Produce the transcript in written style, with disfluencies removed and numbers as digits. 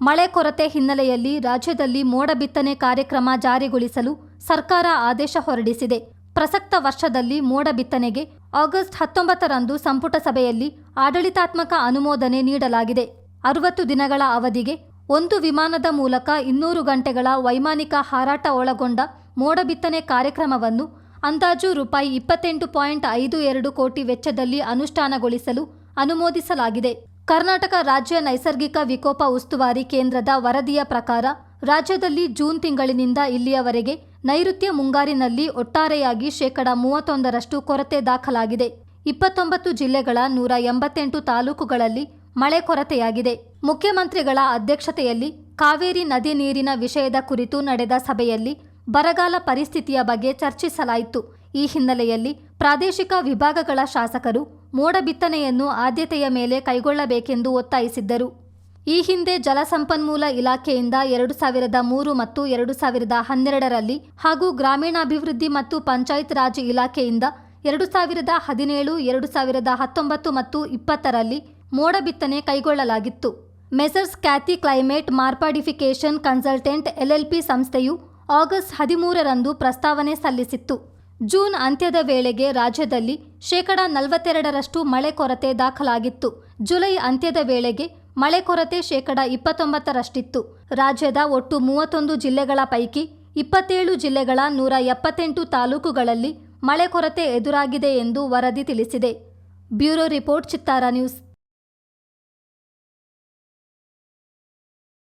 ಮಳೆ ಕೊರತೆ ಹಿನ್ನೆಲೆಯಲ್ಲಿ ರಾಜ್ಯದಲ್ಲಿ ಮೋಡ ಬಿತ್ತನೆ ಕಾರ್ಯಕ್ರಮ ಜಾರಿಗೊಳಿಸಲು ಸರ್ಕಾರ ಆದೇಶ ಹೊರಡಿಸಿದೆ. ಪ್ರಸಕ್ತ ವರ್ಷದಲ್ಲಿ ಮೋಡ ಬಿತ್ತನೆಗೆ ಆಗಸ್ಟ್ 19ರಂದು ಸಂಪುಟ ಸಭೆಯಲ್ಲಿ ಆಡಳಿತಾತ್ಮಕ ಅನುಮೋದನೆ ನೀಡಲಾಗಿದೆ. 60 ದಿನಗಳ ಅವಧಿಗೆ ಒಂದು ವಿಮಾನದ ಮೂಲಕ 200 ಗಂಟೆಗಳ ವೈಮಾನಿಕ ಹಾರಾಟ ಒಳಗೊಂಡ ಮೋಡ ಬಿತ್ತನೆ ಕಾರ್ಯಕ್ರಮವನ್ನು ಅಂದಾಜು ರೂಪಾಯಿ 28.52 ಕೋಟಿ ವೆಚ್ಚದಲ್ಲಿ ಅನುಷ್ಠಾನಗೊಳಿಸಲು ಅನುಮೋದಿಸಲಾಗಿದೆ. ಕರ್ನಾಟಕ ರಾಜ್ಯ ನೈಸರ್ಗಿಕ ವಿಕೋಪ ಉಸ್ತುವಾರಿ ಕೇಂದ್ರದ ವರದಿಯ ಪ್ರಕಾರ ರಾಜ್ಯದಲ್ಲಿ ಜೂನ್ ತಿಂಗಳಿನಿಂದ ಇಲ್ಲಿಯವರೆಗೆ ನೈಋತ್ಯ ಮುಂಗಾರಿನಲ್ಲಿ ಒಟ್ಟಾರೆಯಾಗಿ 31% ಕೊರತೆ ದಾಖಲಾಗಿದೆ. 29 ಜಿಲ್ಲೆಗಳ 188 ತಾಲೂಕುಗಳಲ್ಲಿ ಮಳೆ ಕೊರತೆಯಾಗಿದೆ. ಮುಖ್ಯಮಂತ್ರಿಗಳ ಅಧ್ಯಕ್ಷತೆಯಲ್ಲಿ ಕಾವೇರಿ ನದಿ ನೀರಿನ ವಿಷಯದ ಕುರಿತು ನಡೆದ ಸಭೆಯಲ್ಲಿ ಬರಗಾಲ ಪರಿಸ್ಥಿತಿಯ ಬಗ್ಗೆ ಚರ್ಚಿಸಲಾಯಿತು. ಈ ಹಿನ್ನೆಲೆಯಲ್ಲಿ ಪ್ರಾದೇಶಿಕ ವಿಭಾಗಗಳ ಶಾಸಕರು ಮೋಡ ಬಿತ್ತನೆಯನ್ನು ಆದ್ಯತೆಯ ಮೇಲೆ ಕೈಗೊಳ್ಳಬೇಕೆಂದು ಒತ್ತಾಯಿಸಿದ್ದರು. ಈ ಹಿಂದೆ ಜಲಸಂಪನ್ಮೂಲ ಇಲಾಖೆಯಿಂದ 2003 ಮತ್ತು 2012ರಲ್ಲಿ ಹಾಗೂ ಗ್ರಾಮೀಣಾಭಿವೃದ್ಧಿ ಮತ್ತು ಪಂಚಾಯತ್ ರಾಜ್ ಇಲಾಖೆಯಿಂದ 2017, 2019 ಮತ್ತು 2020ರಲ್ಲಿ ಮೋಡ ಬಿತ್ತನೆ ಕೈಗೊಳ್ಳಲಾಗಿತ್ತು. Messrs Kathy climate ಮಾರ್ಪಾಡಿಫಿಕೇಷನ್ consultant LLP ಸಂಸ್ಥೆಯು ಆಗಸ್ಟ್ 13ರಂದು ಪ್ರಸ್ತಾವನೆ ಸಲ್ಲಿಸಿತ್ತು. ಜೂನ್ ಅಂತ್ಯದ ವೇಳೆಗೆ ರಾಜ್ಯದಲ್ಲಿ 42% ಮಳೆ ಕೊರತೆ ದಾಖಲಾಗಿತ್ತು. ಜುಲೈ ಅಂತ್ಯದ ವೇಳೆಗೆ ಮಳೆ ಕೊರತೆ 29%ರಷ್ಟಿತ್ತು. ರಾಜ್ಯದ ಒಟ್ಟು 31 ಜಿಲ್ಲೆಗಳ ಪೈಕಿ 27 ಜಿಲ್ಲೆಗಳ 178 ತಾಲೂಕುಗಳಲ್ಲಿ ಮಳೆ ಕೊರತೆ ಎದುರಾಗಿದೆ ಎಂದು ವರದಿ ತಿಳಿಸಿದೆ. ಬ್ಯೂರೋ ರಿಪೋರ್ಟ್, ಚಿತ್ತಾರ ನ್ಯೂಸ್.